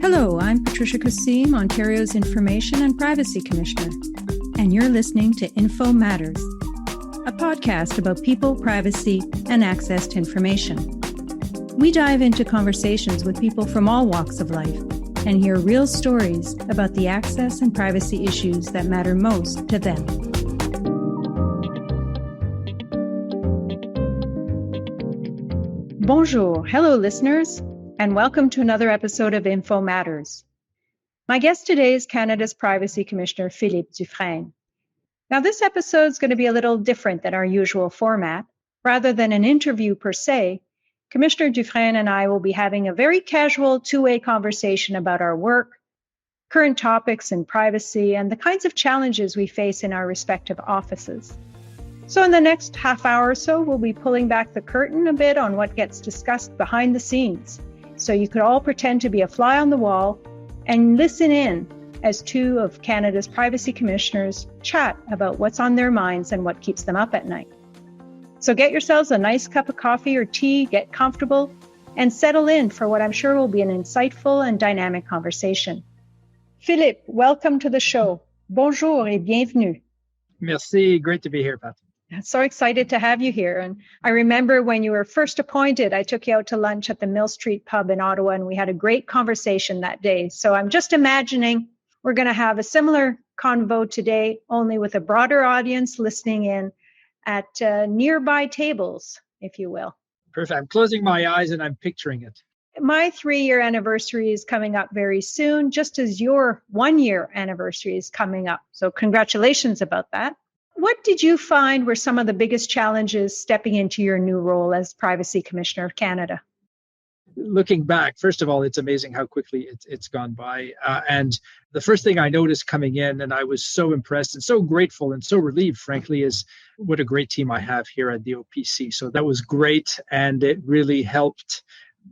Hello, I'm Patricia Kosseim, Ontario's Information and Privacy Commissioner, and you're listening to Info Matters, a podcast about people, privacy, and access to information. We dive into conversations with people from all walks of life and hear real stories about the access and privacy issues that matter most to them. Bonjour, hello listeners, and welcome to another episode of Info Matters. My guest today is Canada's Privacy Commissioner, Bilingual Dufresne. Now, this episode is going to be a little different than our usual format. Rather than an interview per se, Commissioner Dufresne and I will be having a very casual two-way conversation about our work, current topics in privacy, and the kinds of challenges we face in our respective offices. So in the next half hour or so, we'll be pulling back the curtain a bit on what gets discussed behind the scenes. So you could all pretend to be a fly on the wall and listen in as two of Canada's privacy commissioners chat about what's on their minds and what keeps them up at night. So get yourselves a nice cup of coffee or tea, get comfortable, and settle in for what I'm sure will be an insightful and dynamic conversation. Philippe, welcome to the show. Bonjour et bienvenue. Merci. Great to be here, Pat. So excited to have you here. And I remember when you were first appointed, I took you out to lunch at the Mill Street pub in Ottawa, and we had a great conversation that day. So I'm just imagining we're going to have a similar convo today, only with a broader audience listening in at nearby tables, if you will. Perfect. I'm closing my eyes and I'm picturing it. My 3-year anniversary is coming up very soon, just as your 1-year anniversary is coming up. So congratulations about that. What did you find were some of the biggest challenges stepping into your new role as Privacy Commissioner of Canada? Looking back, first of all, it's amazing how quickly it's gone by. And the first thing I noticed coming in, and I was so impressed and so grateful and so relieved, frankly, is what a great team I have here at the OPC. So that was great. And it really helped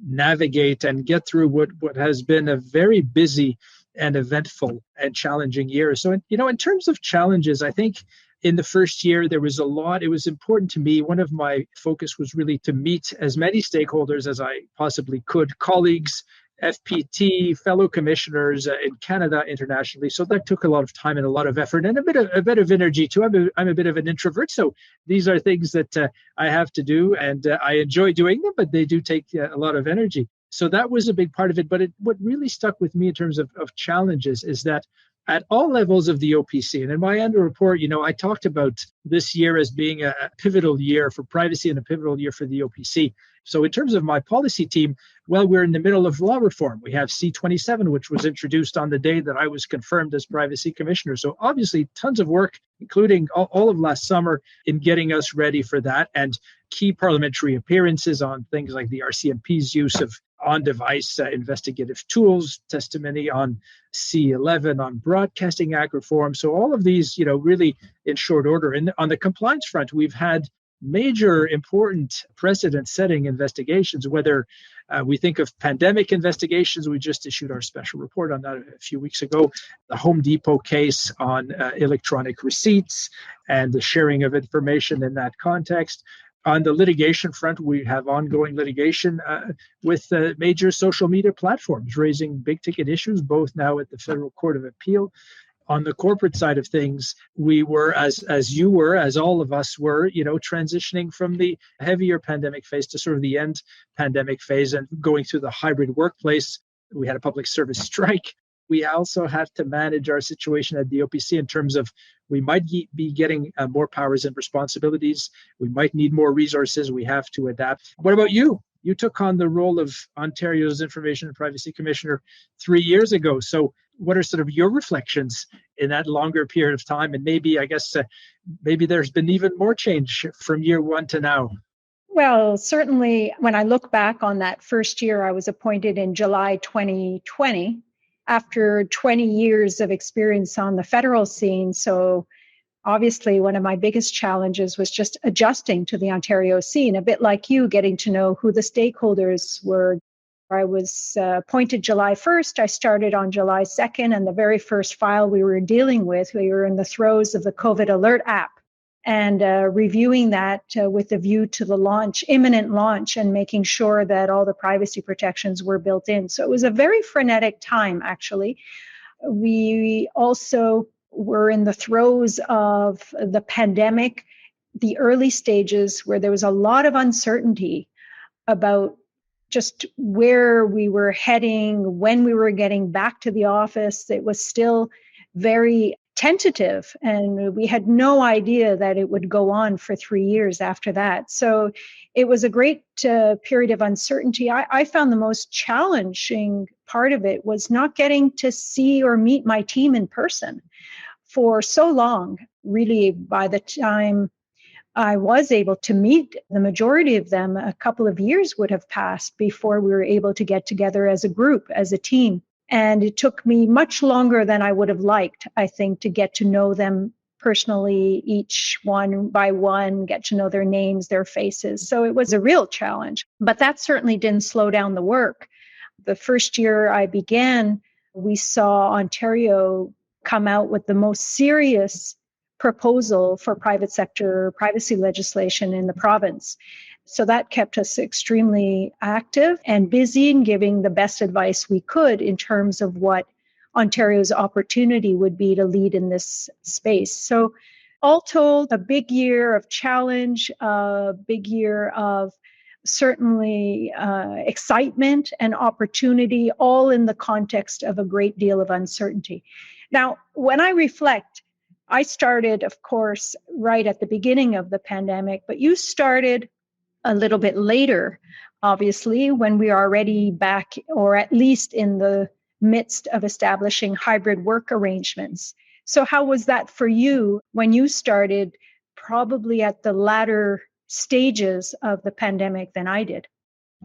navigate and get through what has been a very busy and eventful and challenging year. So, in terms of challenges, I think in the first year, there was a lot. It was important to me. One of my focus was really to meet as many stakeholders as I possibly could, colleagues, FPT, fellow commissioners in Canada, internationally. So that took a lot of time and a lot of effort and a bit of energy too. I'm a bit of an introvert, so these are things that I have to do, and I enjoy doing them, but they do take a lot of energy. So that was a big part of it. But what really stuck with me in terms of challenges is that at all levels of the OPC, and in my annual report, I talked about this year as being a pivotal year for privacy and a pivotal year for the OPC. So in terms of my policy team, well, we're in the middle of law reform. We have C-27, which was introduced on the day that I was confirmed as privacy commissioner. So obviously tons of work, including all of last summer, in getting us ready for that, and key parliamentary appearances on things like the RCMP's use of on-device investigative tools, testimony on C-11, on Broadcasting Act reform. So all of these, really in short order. And on the compliance front, we've had major important precedent-setting investigations, whether we think of pandemic investigations. We just issued our special report on that a few weeks ago. The Home Depot case on electronic receipts and the sharing of information in that context. On the litigation front, we have ongoing litigation with major social media platforms, raising big-ticket issues, both now at the Federal Court of Appeal. On the corporate side of things, we were, as you were, as all of us were, transitioning from the heavier pandemic phase to sort of the end pandemic phase and going through the hybrid workplace. We had a public service strike. We also have to manage our situation at the OPC in terms of we might be getting more powers and responsibilities. We might need more resources. We have to adapt. What about you? You took on the role of Ontario's Information and Privacy Commissioner 3 years ago. So what are sort of your reflections in that longer period of time? And maybe there's been even more change from year one to now. Well, certainly when I look back on that first year, I was appointed in July 2020 after 20 years of experience on the federal scene. So obviously, one of my biggest challenges was just adjusting to the Ontario scene, a bit like you, getting to know who the stakeholders were. I was appointed July 1st. I started on July 2nd, and the very first file we were dealing with, we were in the throes of the COVID alert app. and reviewing that with a view to the imminent launch, and making sure that all the privacy protections were built in. So it was a very frenetic time, actually. We also were in the throes of the pandemic, the early stages where there was a lot of uncertainty about just where we were heading, when we were getting back to the office. It was still very tentative, and we had no idea that it would go on for 3 years after that. So it was a great period of uncertainty. I found the most challenging part of it was not getting to see or meet my team in person for so long. Really, by the time I was able to meet the majority of them, a couple of years would have passed before we were able to get together as a group, as a team. And it took me much longer than I would have liked, I think, to get to know them personally, each one by one, get to know their names, their faces. So it was a real challenge, but that certainly didn't slow down the work. The first year I began, we saw Ontario come out with the most serious proposal for private sector privacy legislation in the province. So that kept us extremely active and busy in giving the best advice we could in terms of what Ontario's opportunity would be to lead in this space. So all told, a big year of challenge, a big year of certainly excitement and opportunity, all in the context of a great deal of uncertainty. Now, when I reflect, I started, of course, right at the beginning of the pandemic, but you started a little bit later, obviously, when we are already back, or at least in the midst of establishing hybrid work arrangements. So how was that for you when you started, probably at the latter stages of the pandemic than I did?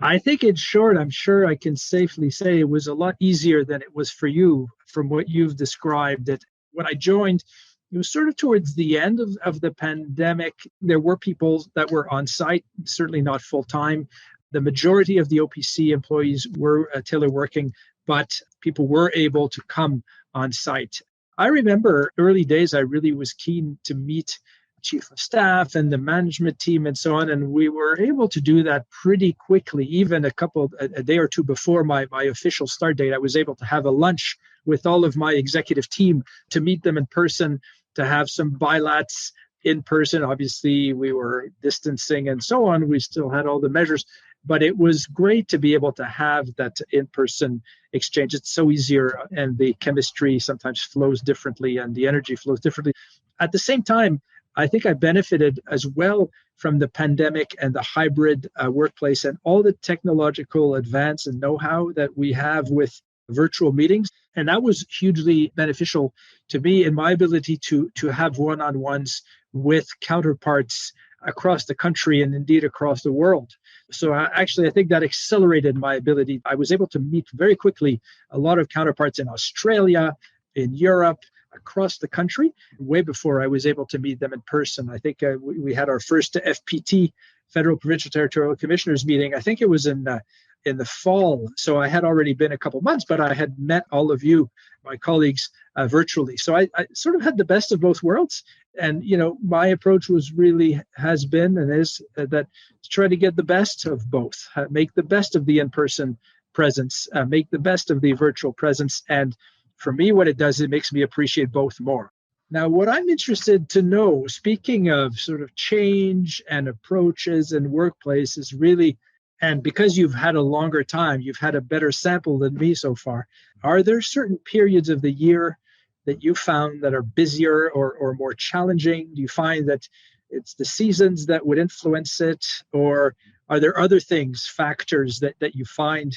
I think in short, I'm sure I can safely say it was a lot easier than it was for you from what you've described. That when I joined, it was sort of towards the end of the pandemic. There were people that were on site, certainly not full time. The majority of the OPC employees were teleworking, but people were able to come on site. I remember early days, I really was keen to meet chief of staff and the management team and so on. And we were able to do that pretty quickly. Even a day or two before my official start date, I was able to have a lunch with all of my executive team to meet them in person, to have some bilats in person. Obviously, we were distancing and so on. We still had all the measures, but it was great to be able to have that in-person exchange. It's so easier, and the chemistry sometimes flows differently and the energy flows differently. At the same time, I think I benefited as well from the pandemic and the hybrid workplace and all the technological advance and know-how that we have with virtual meetings. And that was hugely beneficial to me in my ability to have one-on-ones with counterparts across the country and indeed across the world. So I think that accelerated my ability. I was able to meet very quickly a lot of counterparts in Australia, in Europe, across the country, way before I was able to meet them in person. I think we had our first FPT, Federal Provincial Territorial Commissioners meeting. I think it was in the fall. So I had already been a couple months, but I had met all of you, my colleagues, virtually. So I sort of had the best of both worlds. And, my approach has been and is that to try to get the best of both, make the best of the in-person presence, make the best of the virtual presence. And for me, what it does, it makes me appreciate both more. Now, what I'm interested to know, speaking of sort of change and approaches and workplaces, really, and because you've had a longer time, you've had a better sample than me so far, are there certain periods of the year that you found that are busier or more challenging? Do you find that it's the seasons that would influence it? Or are there other things, factors that you find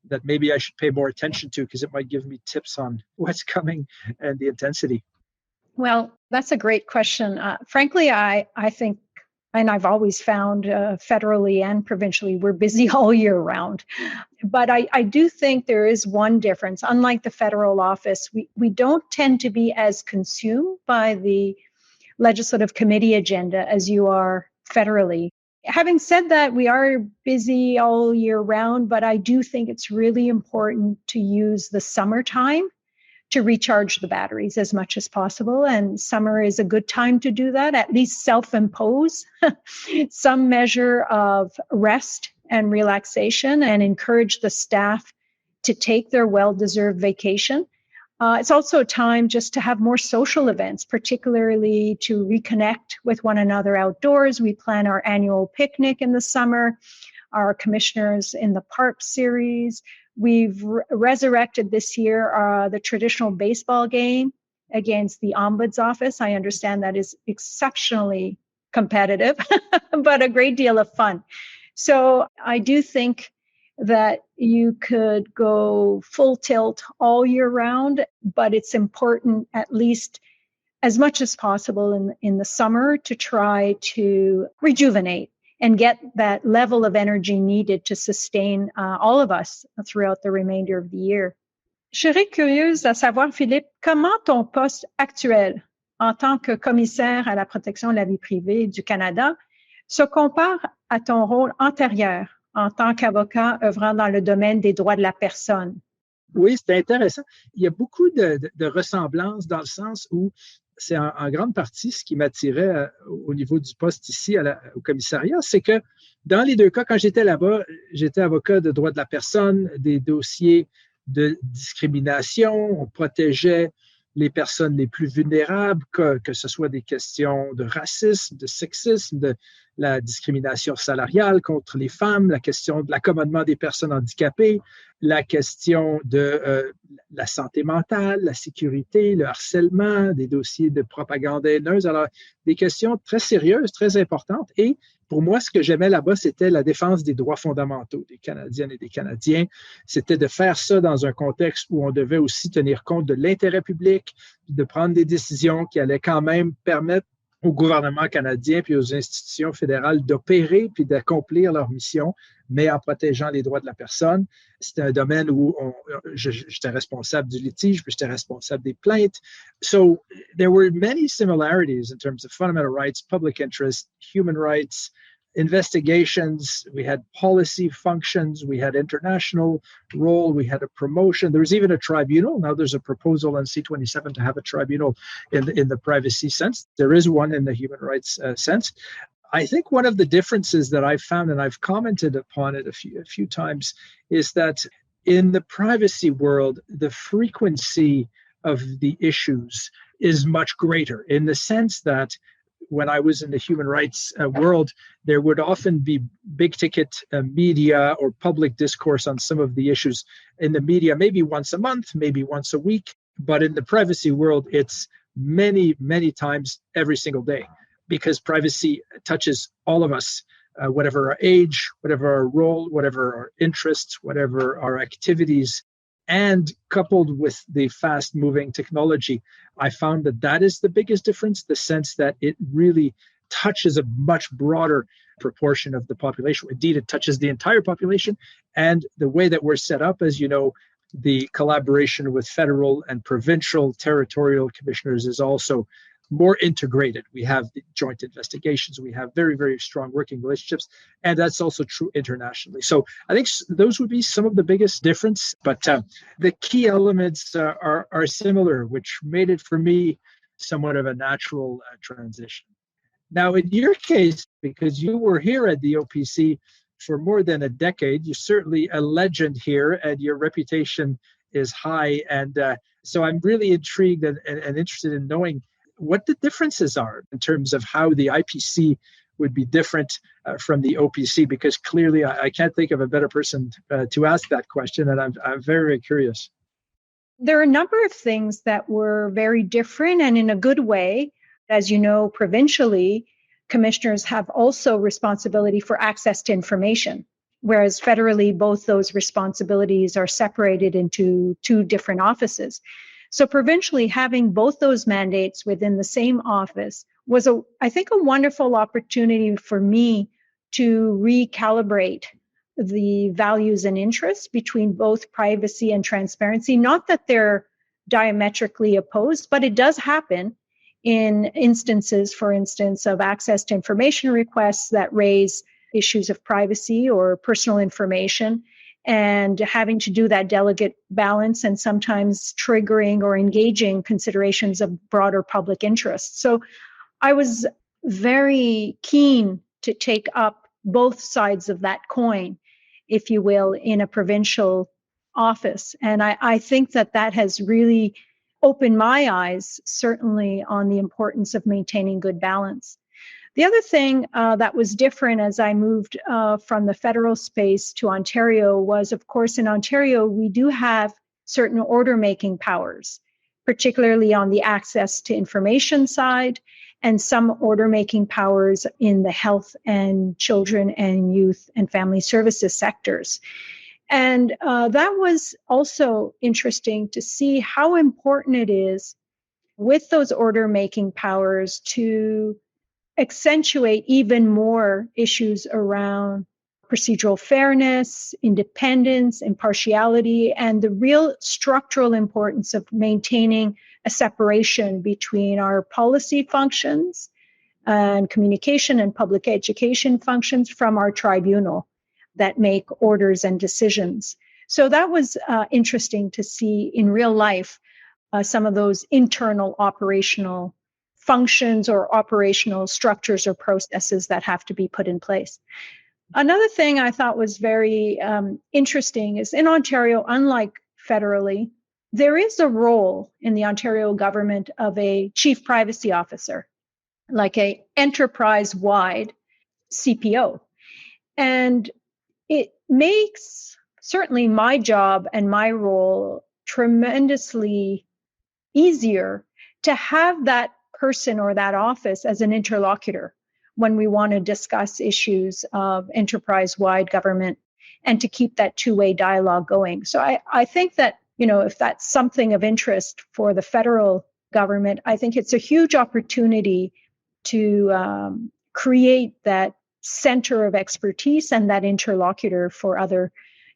that maybe I should pay more attention to because it might give me tips on what's coming and the intensity? Well, that's a great question. Frankly, I think, and I've always found federally and provincially, we're busy all year round. But I do think there is one difference. Unlike the federal office, we don't tend to be as consumed by the legislative committee agenda as you are federally. Having said that, we are busy all year round, but I do think it's really important to use the summertime to recharge the batteries as much as possible. And summer is a good time to do that, at least self-impose some measure of rest and relaxation and encourage the staff to take their well-deserved vacation. It's also a time just to have more social events, particularly to reconnect with one another outdoors. We plan our annual picnic in the summer, our Commissioners in the Park series. We've resurrected this year the traditional baseball game against the Ombuds Office. I understand that is exceptionally competitive, but a great deal of fun. So I do think that you could go full tilt all year round, but it's important at least as much as possible in the summer to try to rejuvenate and get that level of energy needed to sustain all of us throughout the remainder of the year. Je serais curieuse à savoir, Philippe, comment ton poste actuel en tant que commissaire à la protection de la vie privée du Canada se compare à ton rôle antérieur en tant qu'avocat œuvrant dans le domaine des droits de la personne? Oui, c'est intéressant. Il y a beaucoup de ressemblances dans le sens où c'est en grande partie ce qui m'attirait au niveau du poste ici au commissariat, c'est que dans les deux cas, quand j'étais là-bas, j'étais avocat de droits de la personne, des dossiers de discrimination, on protégeait les personnes les plus vulnérables, que ce soit des questions de racisme, de sexisme, de la discrimination salariale contre les femmes, la question de l'accommodement des personnes handicapées, la question de la santé mentale, la sécurité, le harcèlement, des dossiers de propagande haineuse. Alors, des questions très sérieuses, très importantes. Et pour moi, ce que j'aimais là-bas, c'était la défense des droits fondamentaux des Canadiennes et des Canadiens. C'était de faire ça dans un contexte où on devait aussi tenir compte de l'intérêt public, de prendre des décisions qui allaient quand même permettre au gouvernement canadien puis aux institutions fédérales d'opérer puis d'accomplir leur mission, mais en protégeant les droits de la personne. C'était un domaine où j'étais responsable du litige, puis j'étais responsable des plaintes. So there were many similarities in terms of fundamental rights, public interest, human rights, investigations. We had policy functions. We had international role. We had a promotion. There was even a tribunal. Now there's a proposal on C-27 to have a tribunal in the privacy sense. There is one in the human rights sense. I think one of the differences that I've found, and I've commented upon it a few times, is that in the privacy world, the frequency of the issues is much greater in the sense that when I was in the human rights world, there would often be big ticket media or public discourse on some of the issues in the media, maybe once a month, maybe once a week. But in the privacy world, it's many, many times every single day, because privacy touches all of us, whatever our age, whatever our role, whatever our interests, whatever our activities. And coupled with the fast-moving technology, I found that is the biggest difference, the sense that it really touches a much broader proportion of the population. Indeed, it touches the entire population. And the way that we're set up, as you know, the collaboration with federal and provincial territorial commissioners is also more integrated. We have the joint investigations. We have very, very strong working relationships. And that's also true internationally. So I think those would be some of the biggest difference. But the key elements are similar, which made it for me somewhat of a natural transition. Now, in your case, because you were here at the OPC for more than a decade, you're certainly a legend here and your reputation is high. And so I'm really intrigued and interested in knowing what the differences are in terms of how the IPC would be different from the OPC, because clearly I can't think of a better person to ask that question, and I'm very, very curious. There are a number of things that were very different and in a good way. As you know, provincially, commissioners have also responsibility for access to information, whereas federally, both those responsibilities are separated into two different offices. So provincially, having both those mandates within the same office was, I think, a wonderful opportunity for me to recalibrate the values and interests between both privacy and transparency. Not that they're diametrically opposed, but it does happen in instances, for instance, of access to information requests that raise issues of privacy or personal information. and having to do that delicate balance and sometimes triggering or engaging considerations of broader public interest. So I was very keen to take up both sides of that coin, if you will, in a provincial office. And I think that has really opened my eyes, certainly, on the importance of maintaining good balance. The other thing that was different as I moved from the federal space to Ontario was, of course, in Ontario, we do have certain order-making powers, particularly on the access to information side, and some order-making powers in the health and children and youth and family services sectors. And that was also interesting to see how important it is with those order-making powers to accentuate even more issues around procedural fairness, independence, impartiality, and the real structural importance of maintaining a separation between our policy functions and communication and public education functions from our tribunal that make orders and decisions. So that was interesting to see in real life some of those internal operational functions or operational structures or processes that have to be put in place. Another thing I thought was very interesting is in Ontario, unlike federally, there is a role in the Ontario government of a chief privacy officer, like a enterprise-wide CPO. And it makes certainly my job and my role tremendously easier to have that person or that office as an interlocutor when we want to discuss issues of enterprise-wide government and to keep that two-way dialogue going. So I think that, if that's something of interest for the federal government, I think it's a huge opportunity to create that center of expertise and that interlocutor for other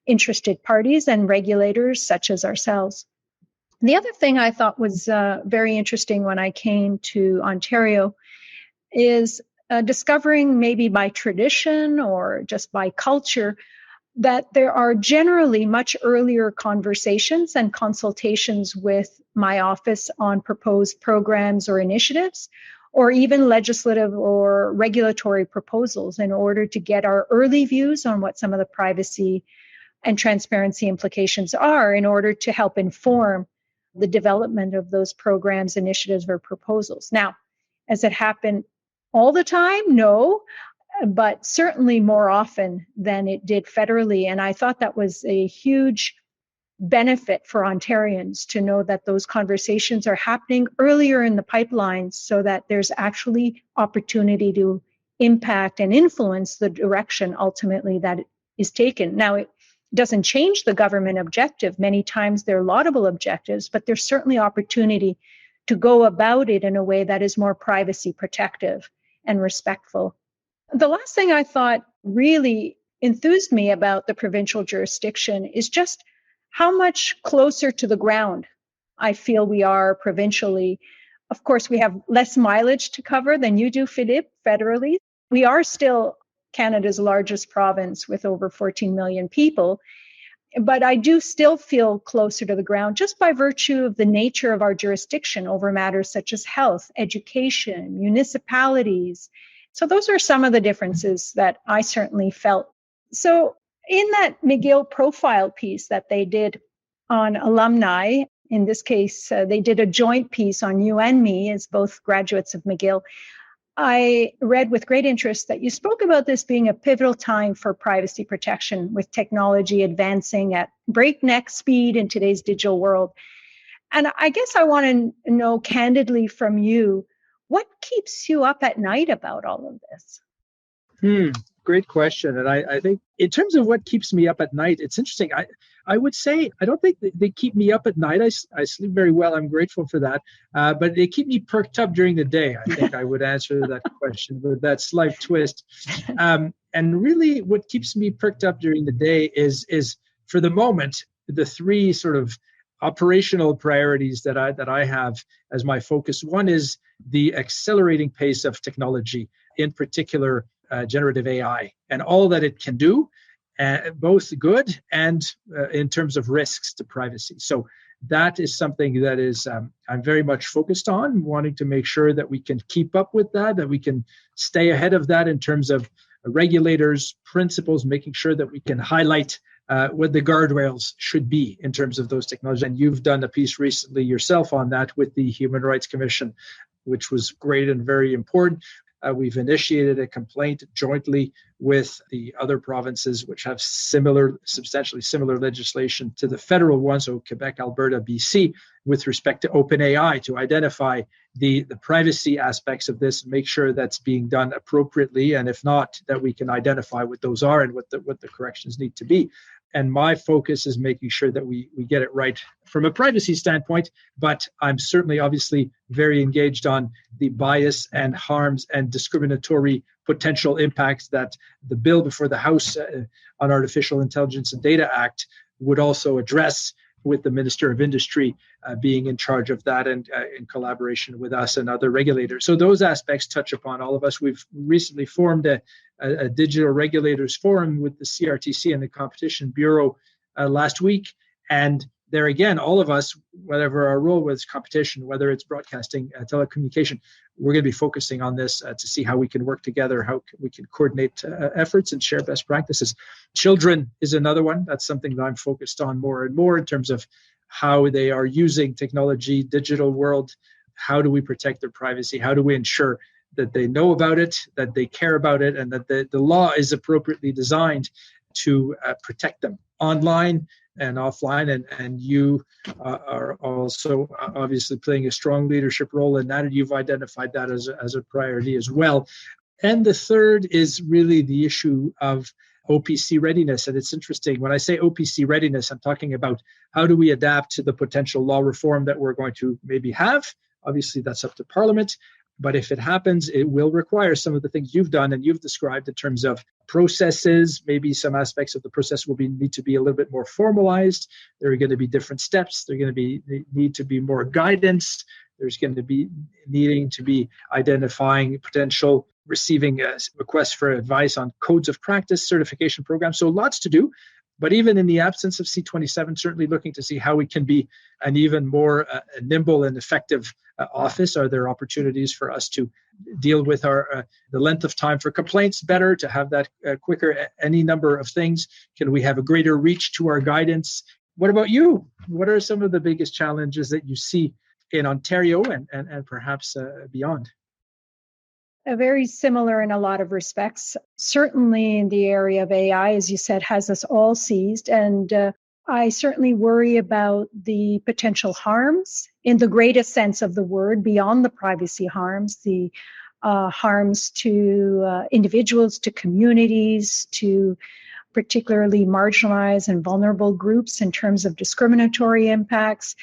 interested parties and regulators such as ourselves. The other thing I thought was very interesting when I came to Ontario is discovering, maybe by tradition or just by culture, that there are generally much earlier conversations and consultations with my office on proposed programs or initiatives, or even legislative or regulatory proposals, in order to get our early views on what some of the privacy and transparency implications are, in order to help inform the development of those programs, initiatives, or proposals. Now, has it happened all the time? No, but certainly more often than it did federally. And I thought that was a huge benefit for Ontarians to know that those conversations are happening earlier in the pipeline, so that there's actually opportunity to impact and influence the direction ultimately that is taken. Now, it doesn't change the government objective. Many times they're laudable objectives, but there's certainly opportunity to go about it in a way that is more privacy protective and respectful. The last thing I thought really enthused me about the provincial jurisdiction is just how much closer to the ground I feel we are provincially. Of course, we have less mileage to cover than you do, Philippe, federally. We are still Canada's largest province with over 14 million people. But I do still feel closer to the ground just by virtue of the nature of our jurisdiction over matters such as health, education, municipalities. So those are some of the differences that I certainly felt. So in that McGill profile piece that they did on alumni, in this case, they did a joint piece on you and me as both graduates of McGill. I read with great interest that you spoke about this being a pivotal time for privacy protection, with technology advancing at breakneck speed in today's digital world. And I guess I want to know candidly from you, what keeps you up at night about all of this? Great question. And I think in terms of what keeps me up at night, it's interesting. I would say I don't think they keep me up at night. I sleep very well. I'm grateful for that. But they keep me perked up during the day. I think I would answer that question with that slight twist. And really what keeps me perked up during the day is for the moment, the three sort of operational priorities that I have as my focus. One is the accelerating pace of technology, in particular generative AI, and all that it can do, both good and in terms of risks to privacy. So that is something that is I'm very much focused on, wanting to make sure that we can keep up with that we can stay ahead of that in terms of regulators, principles, making sure that we can highlight what the guardrails should be in terms of those technologies. And you've done a piece recently yourself on that with the Human Rights Commission, which was great and very important. We've initiated a complaint jointly with the other provinces which have substantially similar legislation to the federal one, so Quebec, Alberta, BC, with respect to OpenAI, to identify the privacy aspects of this, make sure that's being done appropriately, and if not, that we can identify what those are and what the corrections need to be. And my focus is making sure that we get it right from a privacy standpoint, but I'm certainly obviously very engaged on the bias and harms and discriminatory potential impacts that the bill before the House on Artificial Intelligence and Data Act would also address, with the Minister of Industry being in charge of that and in collaboration with us and other regulators. So those aspects touch upon all of us. We've recently formed a digital regulators forum with the CRTC and the Competition Bureau last week. And there again, all of us, whatever our role was, competition, whether it's broadcasting, telecommunication, we're going to be focusing on this to see how we can work together, how we can coordinate efforts and share best practices. Children is another one. That's something that I'm focused on more and more in terms of how they are using technology, digital world. How do we protect their privacy? How do we ensure that they know about it, that they care about it, and that the law is appropriately designed to protect them online and offline, and you are also obviously playing a strong leadership role in that, and you've identified that as a priority as well. And the third is really the issue of OPC readiness. And it's interesting, when I say OPC readiness, I'm talking about how do we adapt to the potential law reform that we're going to maybe have. Obviously, that's up to Parliament. But if it happens, it will require some of the things you've done and you've described in terms of processes. Maybe some aspects of the process will need to be a little bit more formalized. There are going to be different steps. There are going to need to be more guidance. There's going to be needing to be identifying potential receiving requests for advice on codes of practice, certification programs. So lots to do. But even in the absence of C27, certainly looking to see how we can be an even more nimble and effective office. Are there opportunities for us to deal with the length of time for complaints better, to have that quicker, any number of things? Can we have a greater reach to our guidance? What about you? What are some of the biggest challenges that you see in Ontario and perhaps beyond? Very similar in a lot of respects. Certainly in the area of AI, as you said, has us all seized. And I certainly worry about the potential harms in the greatest sense of the word, beyond the privacy harms, the harms to individuals, to communities, to particularly marginalized and vulnerable groups in terms of discriminatory impacts.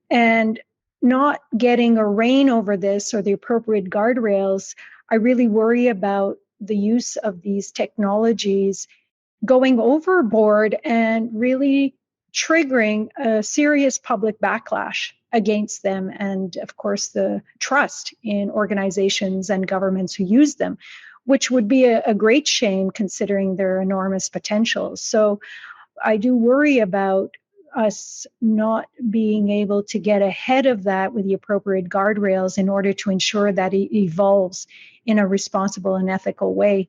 And not getting a rein over this or the appropriate guardrails, I really worry about the use of these technologies going overboard and really triggering a serious public backlash against them. And of course, the trust in organizations and governments who use them, which would be a great shame considering their enormous potential. So I do worry about us not being able to get ahead of that with the appropriate guardrails in order to ensure that it evolves in a responsible and ethical way.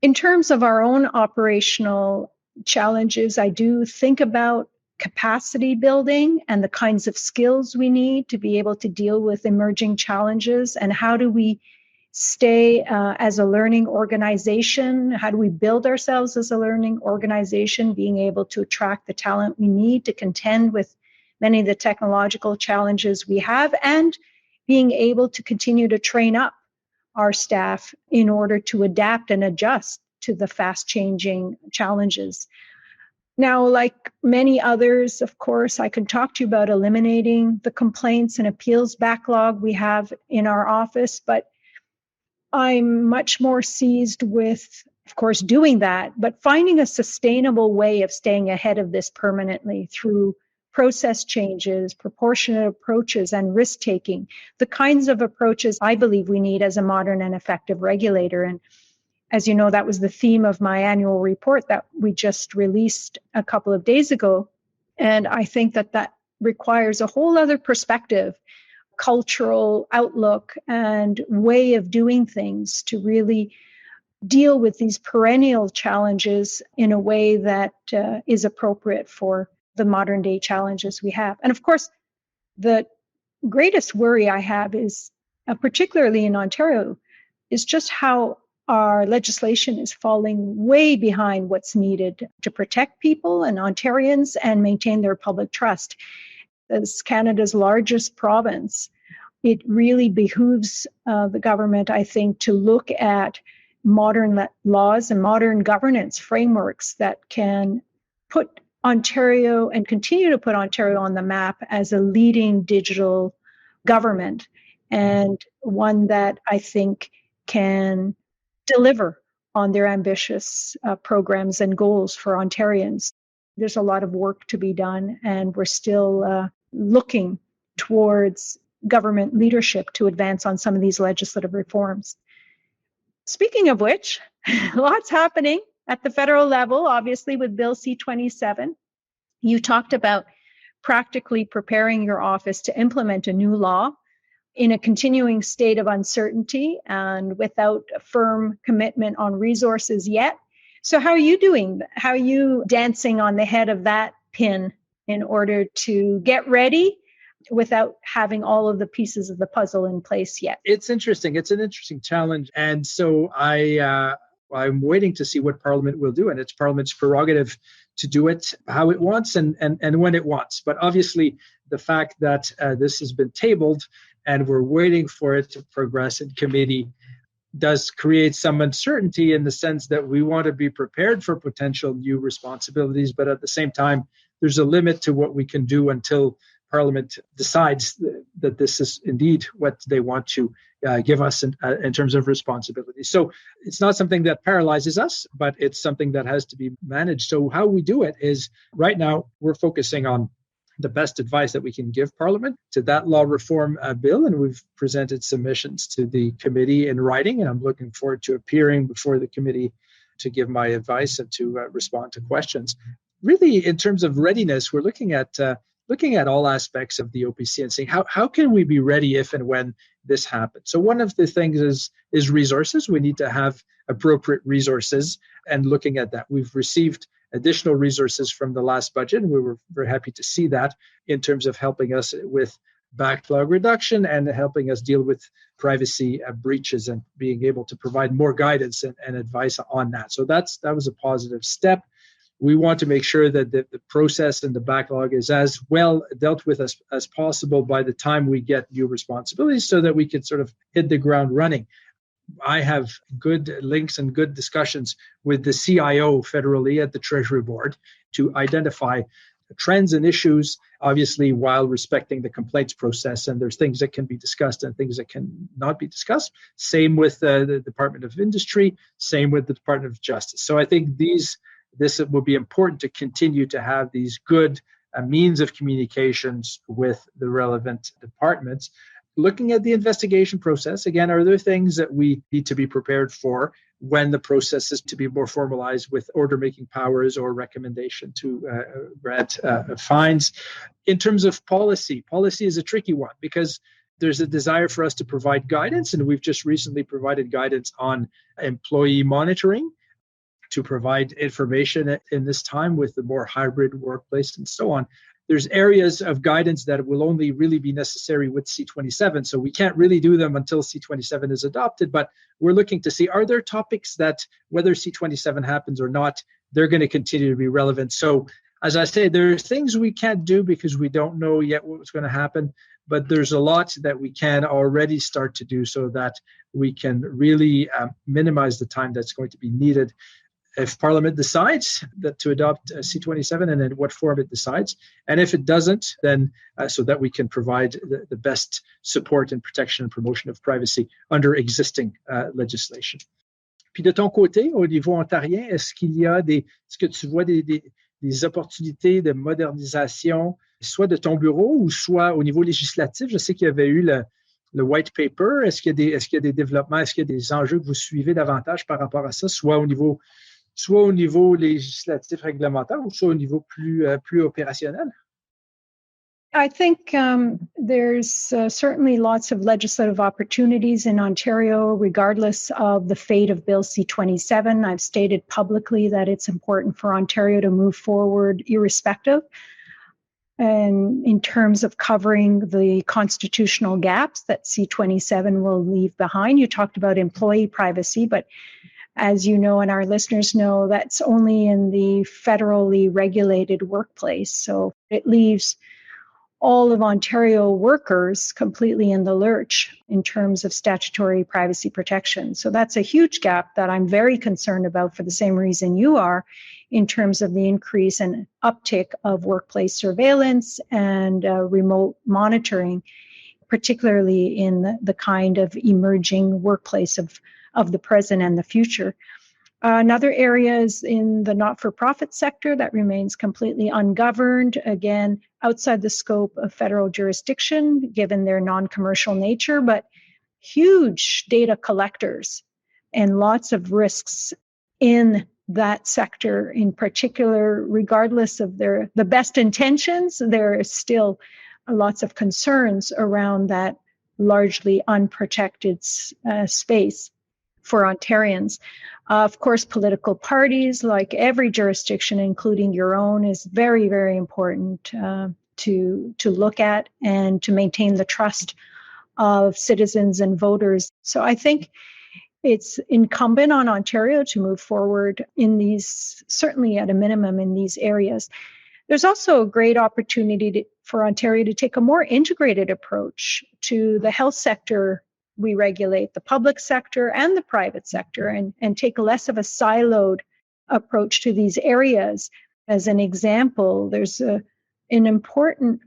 In terms of our own operational challenges, I do think about capacity building and the kinds of skills we need to be able to deal with emerging challenges, and how do we stay as a learning organization? How do we build ourselves as a learning organization, being able to attract the talent we need to contend with many of the technological challenges we have, and being able to continue to train up our staff in order to adapt and adjust to the fast-changing challenges. Now, like many others, of course, I can talk to you about eliminating the complaints and appeals backlog we have in our office, but I'm much more seized with, of course, doing that, but finding a sustainable way of staying ahead of this permanently through process changes, proportionate approaches, and risk-taking, the kinds of approaches I believe we need as a modern and effective regulator. And As you know, that was the theme of my annual report that we just released a couple of days ago. And I think that requires a whole other perspective, cultural outlook, and way of doing things to really deal with these perennial challenges in a way that is appropriate for the modern day challenges we have. And of course, the greatest worry I have is, particularly in Ontario, is just how our legislation is falling way behind what's needed to protect people and Ontarians and maintain their public trust. As Canada's largest province, it really behooves the government, I think, to look at modern laws and modern governance frameworks that can put Ontario and continue to put Ontario on the map as a leading digital government, and one that I think can deliver on their ambitious programs and goals for Ontarians. There's a lot of work to be done, and we're still looking towards government leadership to advance on some of these legislative reforms. Speaking of which, lots happening at the federal level, obviously, with Bill C-27. You talked about practically preparing your office to implement a new law in a continuing state of uncertainty and without a firm commitment on resources yet. So how are you doing? How are you dancing on the head of that pin in order to get ready without having all of the pieces of the puzzle in place yet? It's interesting. It's an interesting challenge. And so I'm waiting to see what Parliament will do. And it's Parliament's prerogative to do it how it wants and when it wants. But obviously, the fact that this has been tabled and we're waiting for it to progress in committee does create some uncertainty in the sense that we want to be prepared for potential new responsibilities. But at the same time, there's a limit to what we can do until Parliament decides that this is indeed what they want to give us in terms of responsibility. So it's not something that paralyzes us, but it's something that has to be managed. So how we do it is right now we're focusing on the best advice that we can give Parliament to that law reform bill. And we've presented submissions to the committee in writing, and I'm looking forward to appearing before the committee to give my advice and to respond to questions. Really, in terms of readiness, we're looking at all aspects of the OPC and saying how can we be ready if and when this happens. So one of the things is resources. We need to have appropriate resources, and looking at that, we've received additional resources from the last budget, and we were very happy to see that in terms of helping us with backlog reduction and helping us deal with privacy breaches and being able to provide more guidance and advice on that. So that was a positive step. We want to make sure that the process and the backlog is as well dealt with as possible by the time we get new responsibilities so that we can sort of hit the ground running. I have good links and good discussions with the CIO federally at the Treasury Board to identify trends and issues, obviously, while respecting the complaints process. And there's things that can be discussed and things that can not be discussed. Same with the Department of Industry, same with the Department of Justice. So I think this will be important to continue to have these good means of communications with the relevant departments. Looking at the investigation process, again, are there things that we need to be prepared for when the process is to be more formalized with order-making powers or recommendation to grant fines? In terms of policy is a tricky one because there's a desire for us to provide guidance, and we've just recently provided guidance on employee monitoring to provide information in this time with the more hybrid workplace and so on. There's areas of guidance that will only really be necessary with C-27, so we can't really do them until C-27 is adopted, but we're looking to see, are there topics that, whether C-27 happens or not, they're going to continue to be relevant. So, as I say, there are things we can't do because we don't know yet what's going to happen, but there's a lot that we can already start to do so that we can really minimize the time that's going to be needed if Parliament decides that to adopt C-27 and in what form it decides. And if it doesn't, then so that we can provide the best support and protection and promotion of privacy under existing legislation. Puis de ton côté, au niveau ontarien, est-ce que tu vois des opportunités de modernisation, soit de ton bureau ou soit au niveau législatif? Je sais qu'il y avait eu le white paper? Est-ce qu'il y a des développements, est-ce qu'il y a des enjeux que vous suivez davantage par rapport à ça, soit au niveau législatif réglementaire ou soit au niveau plus opérationnel? I think there's certainly lots of legislative opportunities in Ontario, regardless of the fate of Bill C-27. I've stated publicly that it's important for Ontario to move forward irrespective, and in terms of covering the constitutional gaps that C-27 will leave behind. You talked about employee privacy, but as you know, and our listeners know, that's only in the federally regulated workplace. So it leaves all of Ontario workers completely in the lurch in terms of statutory privacy protection. So that's a huge gap that I'm very concerned about for the same reason you are, in terms of the increase and uptick of workplace surveillance and remote monitoring, particularly in the kind of emerging workplace of the present and the future. Another area is in the not-for-profit sector that remains completely ungoverned, again, outside the scope of federal jurisdiction, given their non-commercial nature, but huge data collectors and lots of risks in that sector in particular. Regardless of the best intentions, there is still lots of concerns around that largely unprotected space for Ontarians. Of course, political parties, like every jurisdiction, including your own, is very, very important to look at and to maintain the trust of citizens and voters. So I think it's incumbent on Ontario to move forward in these, certainly at a minimum, in these areas. There's also a great opportunity for Ontario to take a more integrated approach to the health sector. We regulate the public sector and the private sector, and take less of a siloed approach to these areas. As an example, there's an important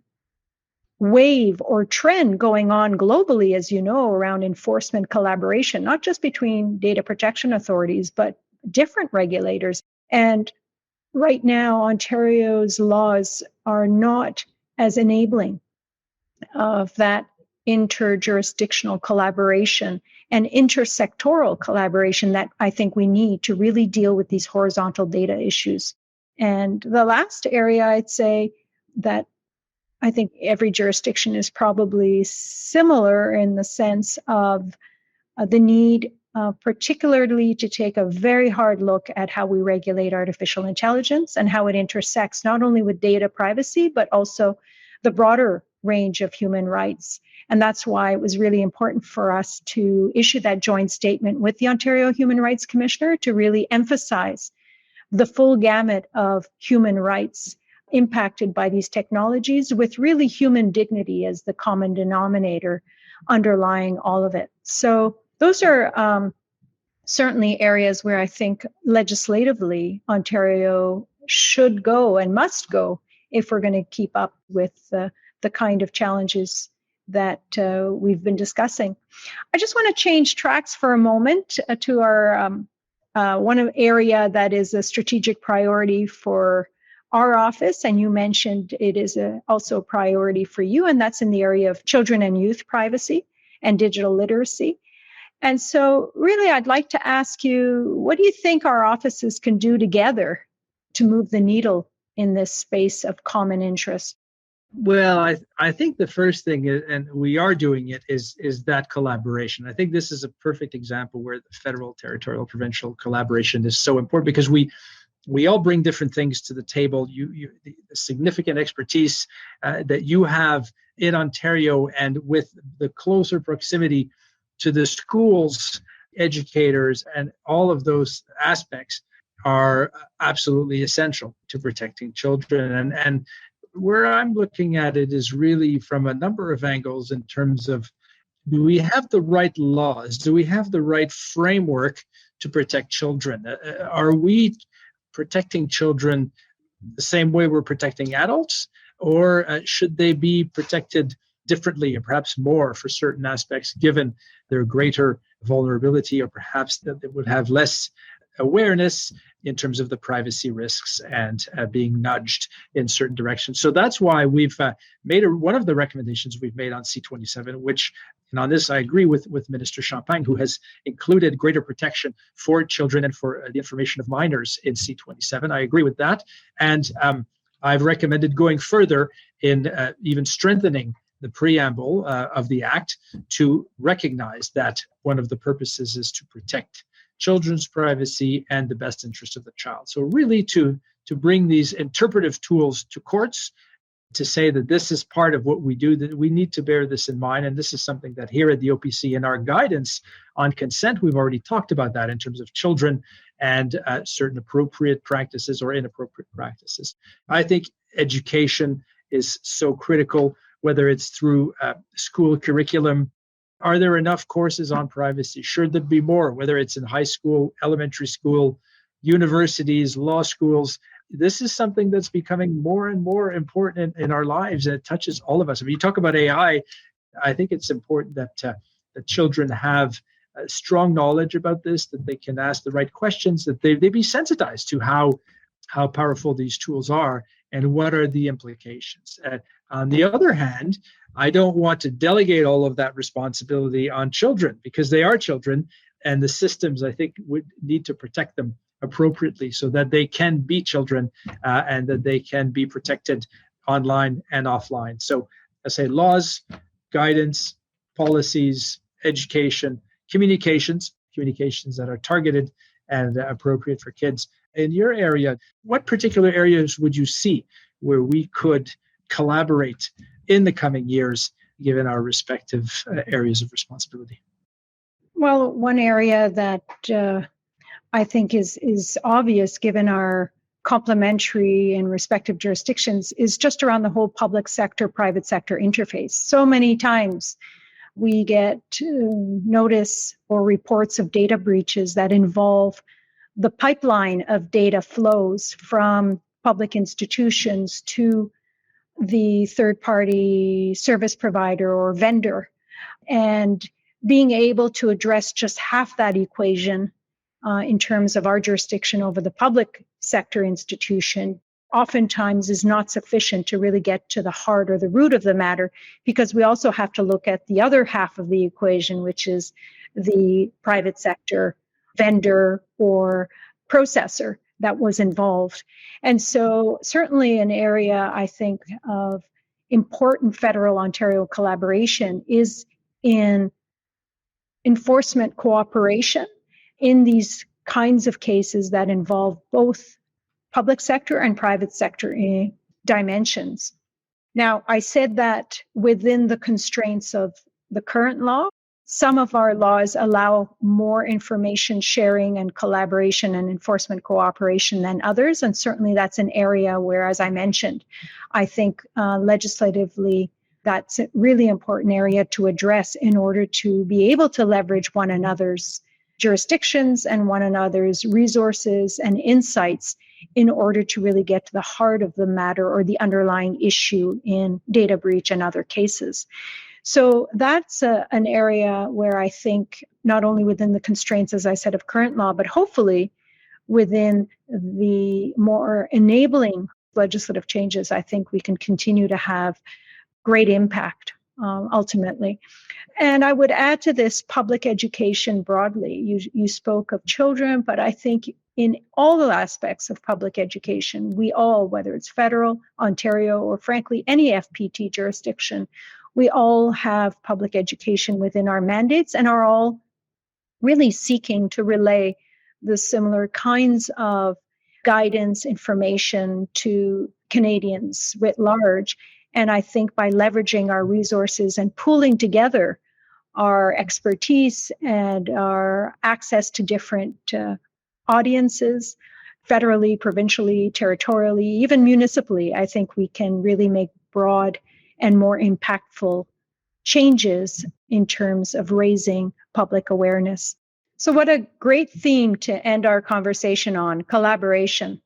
wave or trend going on globally, as you know, around enforcement collaboration, not just between data protection authorities, but different regulators. And right now, Ontario's laws are not as enabling of that interjurisdictional collaboration and intersectoral collaboration that I think we need to really deal with these horizontal data issues. And the last area I'd say that I think every jurisdiction is probably similar in the sense of the need particularly to take a very hard look at how we regulate artificial intelligence and how it intersects not only with data privacy, but also the broader range of human rights. And that's why it was really important for us to issue that joint statement with the Ontario Human Rights Commissioner to really emphasize the full gamut of human rights impacted by these technologies, with really human dignity as the common denominator underlying all of it. So those are certainly areas where I think legislatively Ontario should go and must go if we're going to keep up with the kind of challenges that we've been discussing. I just want to change tracks for a moment to our one area that is a strategic priority for our office, and you mentioned it is also a priority for you, and that's in the area of children and youth privacy and digital literacy. And so really, I'd like to ask you, what do you think our offices can do together to move the needle in this space of common interest? Well, I think the first thing, and we are doing it, is that collaboration. I think this is a perfect example where the federal, territorial, provincial collaboration is so important, because we all bring different things to the table. The significant expertise that you have in Ontario, and with the closer proximity to the schools, educators, and all of those aspects are absolutely essential to protecting children. And where I'm looking at it is really from a number of angles in terms of, do we have the right laws? Do we have the right framework to protect children? Are we protecting children the same way we're protecting adults? Or should they be protected differently, and perhaps more for certain aspects, given their greater vulnerability, or perhaps that they would have less awareness in terms of the privacy risks and being nudged in certain directions? So that's why we've made one of the recommendations we've made on C-27, which And on this, I agree with Minister Champagne, who has included greater protection for children and for the information of minors in C27. I agree with that. And I've recommended going further in even strengthening the preamble of the Act to recognize that one of the purposes is to protect children's privacy and the best interest of the child. So really to bring these interpretive tools to courts, to say that this is part of what we do, that we need to bear this in mind. And this is something that here at the OPC in our guidance on consent, we've already talked about that in terms of children and certain appropriate practices or inappropriate practices. I think education is so critical, whether it's through school curriculum. Are there enough courses on privacy? Should there be more, whether it's in high school, elementary school, universities, law schools? This is something that's becoming more and more important in our lives, and it touches all of us. When you talk about AI, I think it's important that children have strong knowledge about this, that they can ask the right questions, that they be sensitized to how powerful these tools are and what are the implications. On the other hand, I don't want to delegate all of that responsibility on children, because they are children, and the systems, I think, would need to protect them appropriately so that they can be children and that they can be protected online and offline. So I say laws, guidance, policies, education, communications that are targeted and appropriate for kids. In your area, what particular areas would you see where we could collaborate in the coming years, given our respective areas of responsibility? Well, one area that I think is obvious given our complementary and respective jurisdictions is just around the whole public sector, private sector interface. So many times we get notice or reports of data breaches that involve the pipeline of data flows from public institutions to the third-party service provider or vendor. And being able to address just half that equation in terms of our jurisdiction over the public sector institution oftentimes is not sufficient to really get to the heart or the root of the matter, because we also have to look at the other half of the equation, which is the private sector vendor or processor that was involved. And so certainly an area, I think, of important federal Ontario collaboration is in enforcement cooperation in these kinds of cases that involve both public sector and private sector dimensions. Now, I said that within the constraints of the current law, some of our laws allow more information sharing and collaboration and enforcement cooperation than others. And certainly that's an area where, as I mentioned, I think legislatively, that's a really important area to address in order to be able to leverage one another's jurisdictions and one another's resources and insights in order to really get to the heart of the matter or the underlying issue in data breach and other cases. So that's an area where I think not only within the constraints, as I said, of current law, but hopefully within the more enabling legislative changes, I think we can continue to have great impact ultimately. And I would add to this public education broadly. You spoke of children, but I think in all the aspects of public education, we all, whether it's federal, Ontario, or frankly, any FPT jurisdiction, we all have public education within our mandates and are all really seeking to relay the similar kinds of guidance, information to Canadians writ large. And I think by leveraging our resources and pooling together our expertise and our access to different audiences, federally, provincially, territorially, even municipally, I think we can really make broad and more impactful changes in terms of raising public awareness. So what a great theme to end our conversation on, collaboration.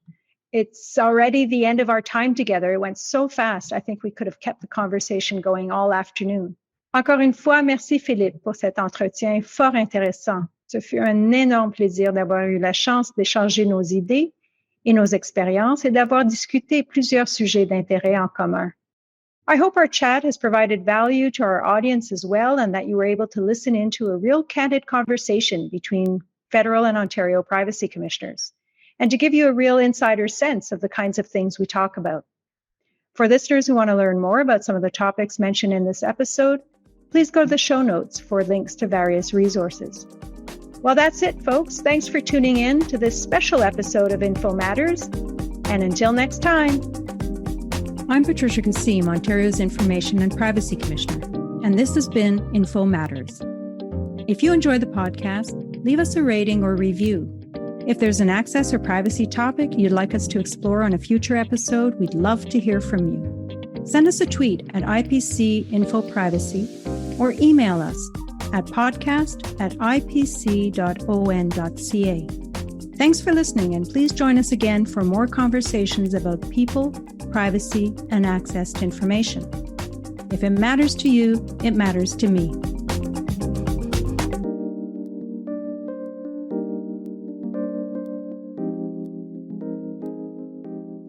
It's already the end of our time together. It went so fast. I think we could have kept the conversation going all afternoon. Encore une fois, merci Philippe pour cet entretien fort intéressant. Ce fut un énorme plaisir d'avoir eu la chance d'échanger nos idées et nos expériences et d'avoir discuté plusieurs sujets d'intérêt en commun. I hope our chat has provided value to our audience as well, and that you were able to listen into a real candid conversation between federal and Ontario privacy commissioners, and to give you a real insider sense of the kinds of things we talk about. For listeners who want to learn more about some of the topics mentioned in this episode, please go to the show notes for links to various resources. Well, that's it, folks. Thanks for tuning in to this special episode of Info Matters, and until next time. I'm Patricia Kosseim, Ontario's Information and Privacy Commissioner, and this has been Info Matters. If you enjoy the podcast, leave us a rating or review. If there's an access or privacy topic you'd like us to explore on a future episode, we'd love to hear from you. Send us a tweet at IPC-InfoPrivacy or email us at podcast@ipc.on.ca. Thanks for listening, and please join us again for more conversations about people, privacy, and access to information. If it matters to you, it matters to me.